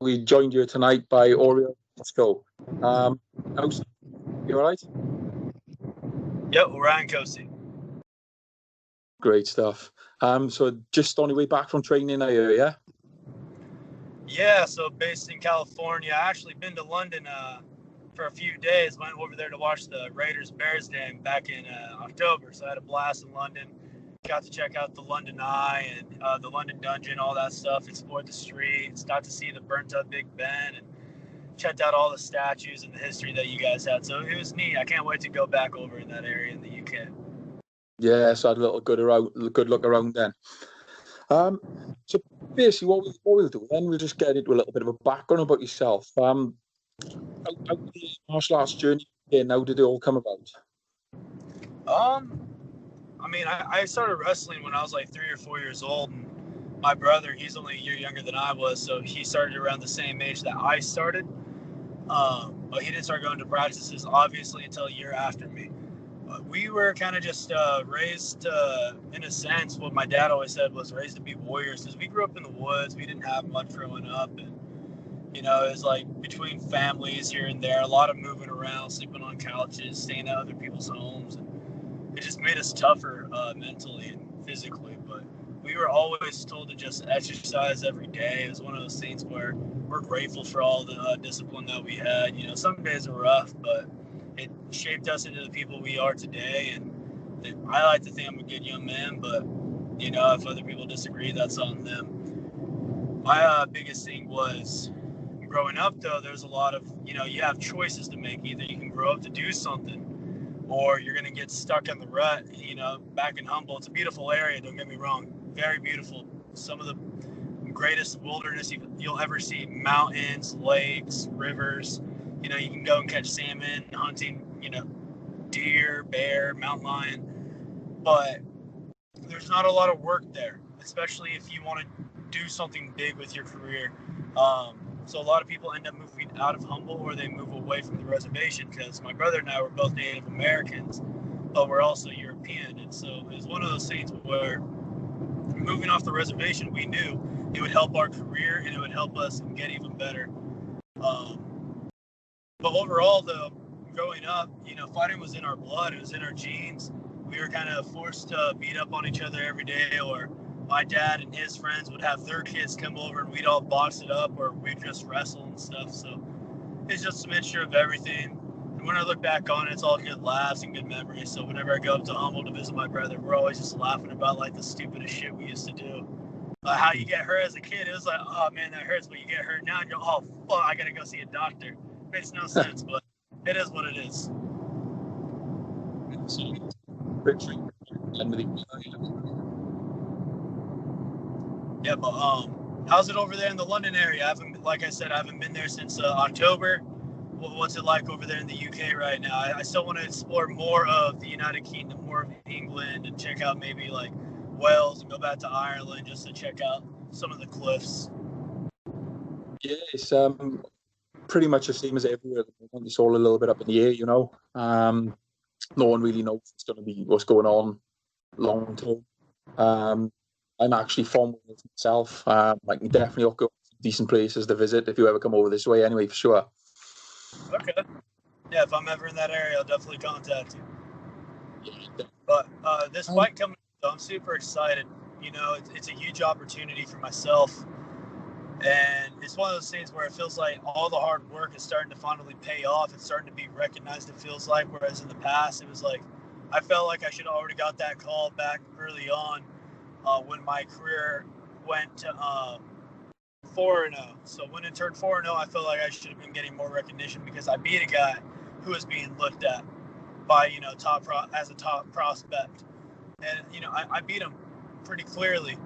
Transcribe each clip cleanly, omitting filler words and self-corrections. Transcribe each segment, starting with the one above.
We joined you tonight by Orion Cosce. You all right? Yep, Orion Cosce. Great stuff. So just on your way back from training, are you? Yeah. Yeah. So based in California, I actually been to London for a few days. Went over there to watch the Raiders-Bears game back in October. So I had a blast in London. Got to check out the London Eye and the London Dungeon, all that stuff. Explored the streets. Got to see the burnt-up Big Ben and checked out all the statues and the history that you guys had. So it was neat. I can't wait to go back over in that area in the UK. Yeah, so I had a little good look around then. So basically, what we'll do then, we'll just get into a little bit of a background about yourself. How did the martial arts journey begin? How did it all come about? I mean, I started wrestling when I was like 3 or 4 years old. And my brother, he's only a year younger than I was, so he started around the same age that I started. But he didn't start going to practices, obviously, until a year after me. We were kind of just raised, in a sense, what my dad always said was raised to be warriors. Because we grew up in the woods, we didn't have much growing up, and it was like between families here and there, a lot of moving around, sleeping on couches, staying at other people's homes. And it just made us tougher mentally and physically. But we were always told to just exercise every day. It was one of those things where we're grateful for all the discipline that we had. Some days were rough, but it shaped us into the people we are today. And I like to think I'm a good young man, but if other people disagree, that's on them. My biggest thing was growing up, though, there's a lot of, you have choices to make. Either you can grow up to do something, or you're going to get stuck in the rut. Back in Humboldt, it's a beautiful area, don't get me wrong, very beautiful. Some of the greatest wilderness you'll ever see: mountains, lakes, rivers. You can go and catch salmon, hunting, deer, bear, mountain lion. But there's not a lot of work there, especially if you want to do something big with your career. So a lot of people end up moving out of Humboldt, or they move away from the reservation, because my brother and I were both Native Americans, but we're also European. And so it was one of those things where moving off the reservation, we knew it would help our career and it would help us get even better. But overall, though, growing up, fighting was in our blood. It was in our genes. We were kind of forced to beat up on each other every day, or my dad and his friends would have their kids come over and we'd all box it up, or we'd just wrestle and stuff. So it's just a mixture of everything. And when I look back on it, it's all good laughs and good memories. So whenever I go up to Humboldt to visit my brother, we're always just laughing about like the stupidest shit we used to do. How you get hurt as a kid, it was like, oh man, that hurts, but you get hurt now and you're, oh fuck, I gotta go see a doctor. Makes no sense, but it is what it is. Yeah, but how's it over there in the London area? I haven't been there since October. What's it like over there in the UK right now? I still want to explore more of the United Kingdom, more of England, and check out maybe like Wales and go back to Ireland just to check out some of the cliffs. Yeah, it's pretty much the same as everywhere. It's all a little bit up in the air, No one really knows what's going on long term. I'm actually from Wales myself. I can definitely look up decent places to visit if you ever come over this way anyway, for sure. Okay. Yeah, if I'm ever in that area, I'll definitely contact you. But this fight coming up, I'm super excited. It's a huge opportunity for myself. And it's one of those things where it feels like all the hard work is starting to finally pay off. It's starting to be recognized, it feels like, whereas in the past, it was like, I felt like I should have already got that call back early on when my career went to 4-0. So when it turned 4-0, I felt like I should have been getting more recognition because I beat a guy who was being looked at by, as a top prospect. And, I beat him pretty clearly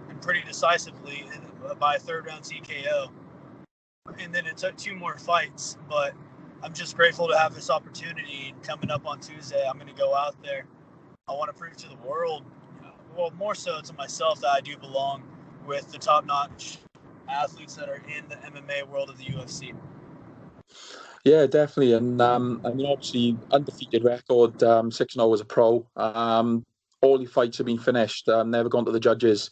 and pretty decisively by a third-round TKO. And then it took 2 more fights, but I'm just grateful to have this opportunity. Coming up on Tuesday, I'm going to go out there. I want to prove to the world, well, more so to myself, that I do belong with the top-notch athletes that are in the MMA world of the UFC. Yeah, definitely. And obviously, undefeated record, 6-0 as a pro. All your fights have been finished, never gone to the judges.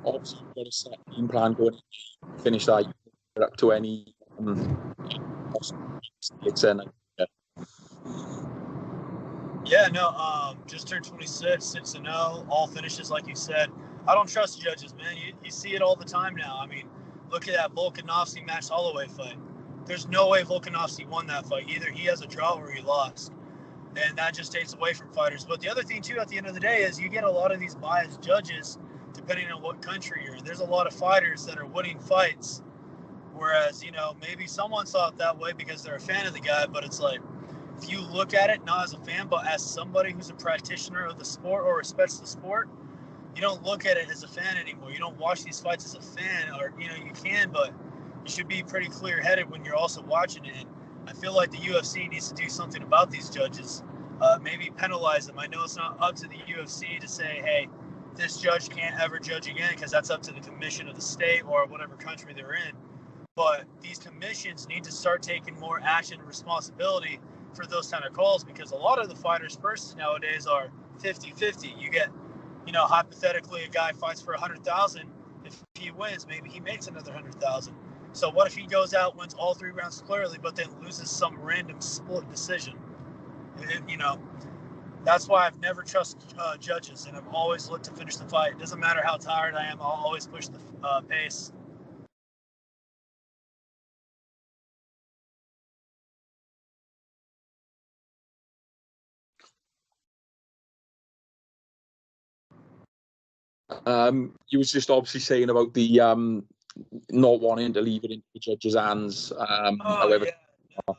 obviously you've got a set game plan going in, finish that up to any mistakes and Yeah, no, just turned 26, 6-0, all finishes, like you said. I don't trust judges, man. You see it all the time now. I mean, look at that Volkanovski Max Holloway fight. There's no way Volkanovski won that fight. Either he has a draw or he lost. And that just takes away from fighters. But the other thing, too, at the end of the day is you get a lot of these biased judges depending on what country you're in. There's a lot of fighters that are winning fights, whereas, maybe someone saw it that way because they're a fan of the guy, but it's like, if you look at it not as a fan, but as somebody who's a practitioner of the sport or respects the sport, you don't look at it as a fan anymore. You don't watch these fights as a fan, or you can, but you should be pretty clear-headed when you're also watching it. And I feel like the UFC needs to do something about these judges, maybe penalize them. I know it's not up to the UFC to say, hey, this judge can't ever judge again, because that's up to the commission of the state or whatever country they're in. But these commissions need to start taking more action and responsibility for those kind of calls, because a lot of the fighters' purses nowadays are 50-50. You get, hypothetically, a guy fights for 100,000. If he wins, maybe he makes another 100,000. So what if he goes out, wins all 3 rounds clearly, but then loses some random split decision? That's why I've never trusted judges, and I've always looked to finish the fight. It doesn't matter how tired I am, I'll always push the pace. you was just obviously saying about the not wanting to leave it into the judges' hands. However, yeah.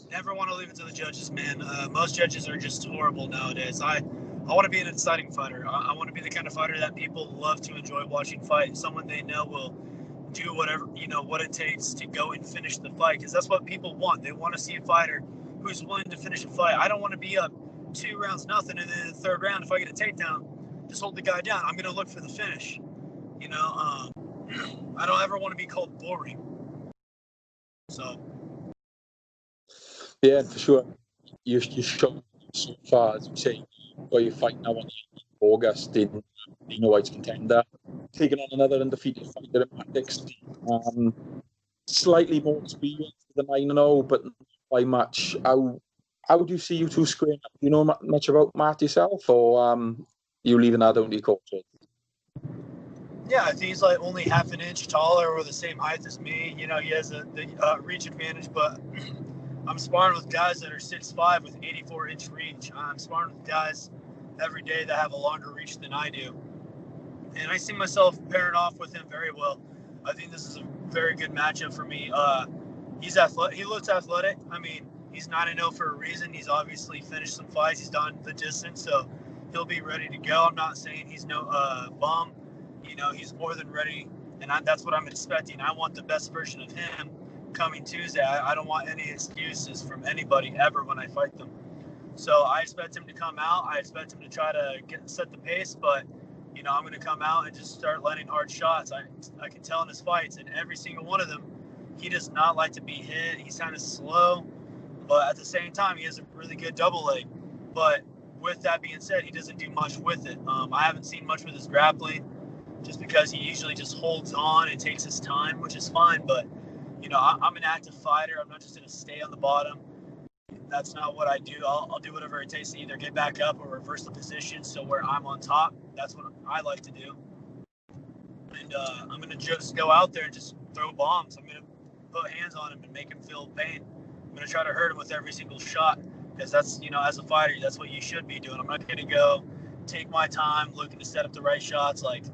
Never want to leave it to the judges, man. Most judges are just horrible nowadays. I want to be an exciting fighter. I want to be the kind of fighter that people love to enjoy watching fight. Someone they know will do whatever, what it takes to go and finish the fight, because that's what people want. They want to see a fighter who's willing to finish a fight. I don't want to be up 2 rounds nothing, and then in the 3rd round, if I get a takedown, just hold the guy down. I'm going to look for the finish. I don't ever want to be called boring. So. Yeah, for sure. You showed so far, as you say, where you're fighting now on August in Dana White's Contender, taking on another undefeated fighter at 16. Slightly more experience than 9-0, but not by much. How do you see you two squaring up? Do you know much about Matt yourself, or you leaving that only coaches? Yeah, I think he's like only half an inch taller or the same height as me. He has the reach advantage, but I'm sparring with guys that are 6'5" with 84-inch reach. I'm sparring with guys every day that have a longer reach than I do. And I see myself pairing off with him very well. I think this is a very good matchup for me. He's athletic. He looks athletic. I mean, he's 9-0 for a reason. He's obviously finished some fights. He's done the distance, so he'll be ready to go. I'm not saying he's no bum. He's more than ready, and that's what I'm expecting. I want the best version of him coming Tuesday. I don't want any excuses from anybody ever when I fight them. So I expect him to come out. I expect him to try to set the pace, but I'm going to come out and just start letting hard shots. I can tell in his fights, and every single one of them, he does not like to be hit. He's kind of slow, but at the same time, he has a really good double leg. But with that being said, he doesn't do much with it. I haven't seen much with his grappling, just because he usually just holds on and takes his time, which is fine. But I'm an active fighter. I'm not just going to stay on the bottom. That's not what I do. I'll do whatever it takes to either get back up or reverse the position so where I'm on top. That's what I like to do. And I'm going to just go out there and just throw bombs. I'm going to put hands on him and make him feel pain. I'm going to try to hurt him with every single shot, because that's, as a fighter, that's what you should be doing. I'm not going to go take my time looking to set up the right shots. Like,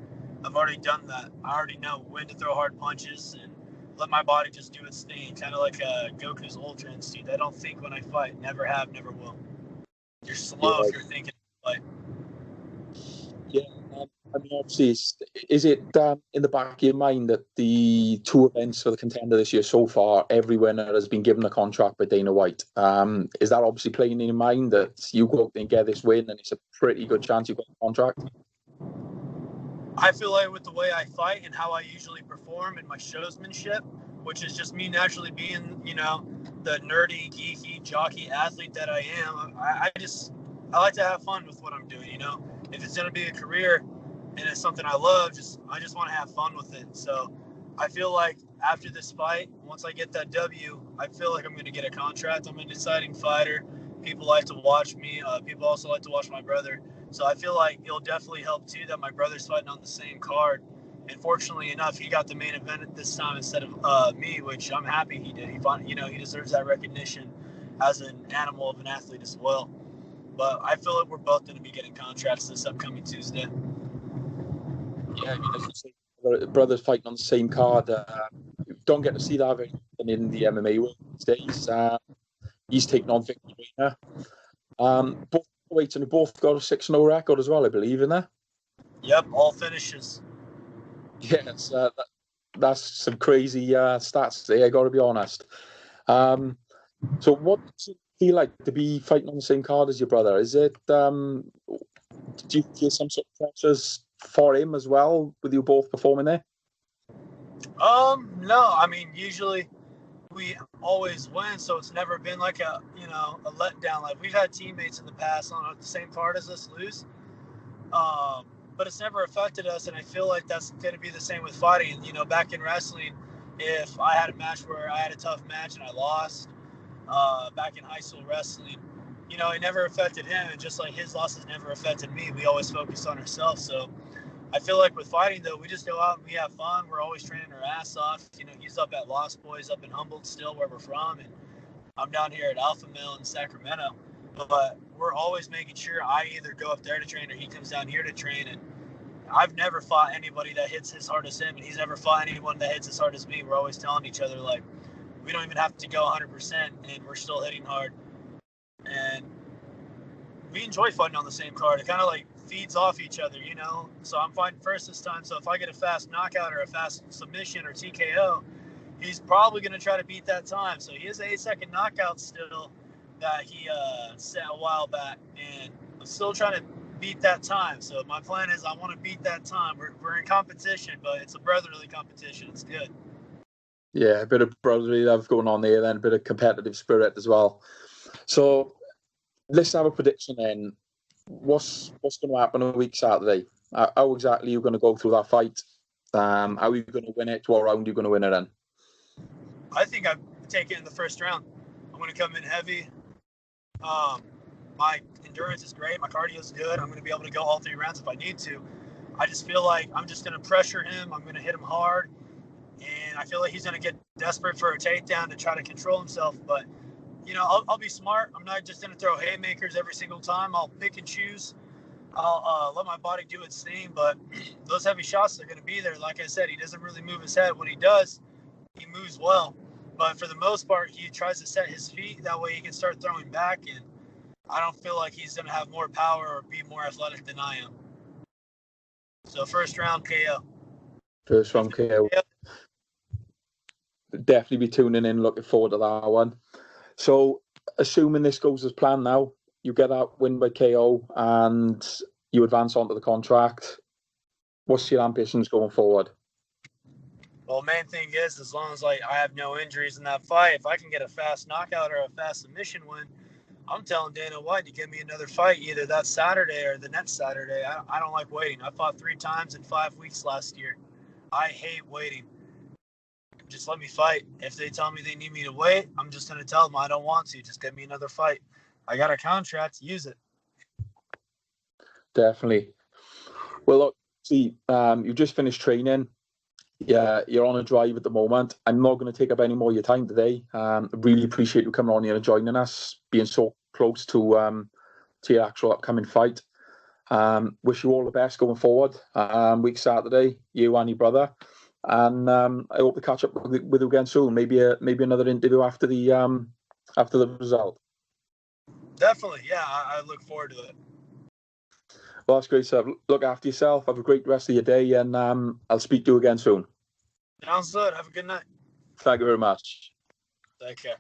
I've already done that. I already know when to throw hard punches and let my body just do its thing, kind of like Goku's Ultra Instinct. I don't think when I fight. Never have, never will. You're slow if you're thinking fight. Yeah, obviously, is it in the back of your mind that the 2 events for the Contender this year so far, every winner has been given a contract by Dana White? Is that obviously playing in your mind that you go out there and get this win and it's a pretty good chance you got a contract? I feel like with the way I fight and how I usually perform in my showsmanship, which is just me naturally being, the nerdy, geeky, jockey athlete that I am, I like to have fun with what I'm doing, If it's going to be a career and it's something I love. I just want to have fun with it. So I feel like after this fight, once I get that W, I feel like I'm going to get a contract. I'm an exciting fighter. People like to watch me. People also like to watch my brother. So I feel like it'll definitely help too that my brother's fighting on the same card. And fortunately enough, he got the main event at this time instead of me, which I'm happy he did. He deserves that recognition as an animal of an athlete as well. But I feel like we're both going to be getting contracts this upcoming Tuesday. Yeah, I mean, as you say, brothers fighting on the same card. Don't get to see that very often in the MMA world these days. He's taking on Victor Reina. Both weights, and they both got a 6-0 record as well, I believe, in there. Yep, all finishes. Yes, that's some crazy stats there, I got to be honest. So what does it feel like to be fighting on the same card as your brother? Is it, do you feel some sort of pressures for him as well, with you both performing there? No, I mean, usually we always win, so it's never been like a letdown. Like, we've had teammates in the past on the same card as us lose, but it's never affected us, and I feel like that's going to be the same with fighting. Back in wrestling, if I had a match where I had a tough match and I lost, back in high school wrestling, it never affected him, and just like his losses never affected me, we always focused on ourselves. So I feel like with fighting, though, we just go out and we have fun. We're always training our ass off. He's up at Lost Boys up in Humboldt still, where we're from, and I'm down here at Alpha Mill in Sacramento. But we're always making sure I either go up there to train or he comes down here to train. And I've never fought anybody that hits as hard as him, and he's never fought anyone that hits as hard as me. We're always telling each other, like, we don't even have to go 100%, and we're still hitting hard. And we enjoy fighting on the same card. It kind of like feeds off each other, So I'm fighting first this time. So if I get a fast knockout or a fast submission or TKO, he's probably going to try to beat that time. So he has an 8-second knockout still that he set a while back, and I'm still trying to beat that time. So my plan is I want to beat that time. We're in competition, but it's a brotherly competition. It's good. Yeah, a bit of brotherly love going on there, then a bit of competitive spirit as well. So let's have a prediction then. What's going to happen on a week Saturday? How exactly are you going to go through that fight? How are you going to win it? What round are you going to win it in? I think I take it in the first round. I'm going to come in heavy. My endurance is great. My cardio is good. I'm going to be able to go all 3 rounds if I need to. I just feel like I'm just going to pressure him. I'm going to hit him hard. And I feel like he's going to get desperate for a takedown to try to control himself. But, I'll be smart. I'm not just going to throw haymakers every single time. I'll pick and choose. I'll let my body do its thing. But those heavy shots are going to be there. Like I said, he doesn't really move his head. When he does, he moves well. But for the most part, he tries to set his feet. That way he can start throwing back. And I don't feel like he's going to have more power or be more athletic than I am. So first round KO. First round KO. Definitely be tuning in, looking forward to that one. So, assuming this goes as planned now, you get that win by KO and you advance onto the contract. What's your ambitions going forward? Well, main thing is, as long as I have no injuries in that fight, if I can get a fast knockout or a fast submission win, I'm telling Dana White to give me another fight either that Saturday or the next Saturday. I don't like waiting. I fought 3 times in 5 weeks last year. I hate waiting. Just let me fight. If they tell me they need me to wait, I'm just going to tell them I don't want to. Just give me another fight. I got a contract. Use it. Definitely. Well, look, see, you just finished training. Yeah, you're on a drive at the moment. I'm not going to take up any more of your time today. Really appreciate you coming on here and joining us, being so close to your actual upcoming fight. Wish you all the best going forward. Week Saturday, you and your brother. And I hope to catch up with you again soon. Maybe another interview after the result. Definitely, yeah. I look forward to it. Well, that's great stuff. Look after yourself. Have a great rest of your day, and I'll speak to you again soon. Sounds good. Have a good night. Thank you very much. Take care.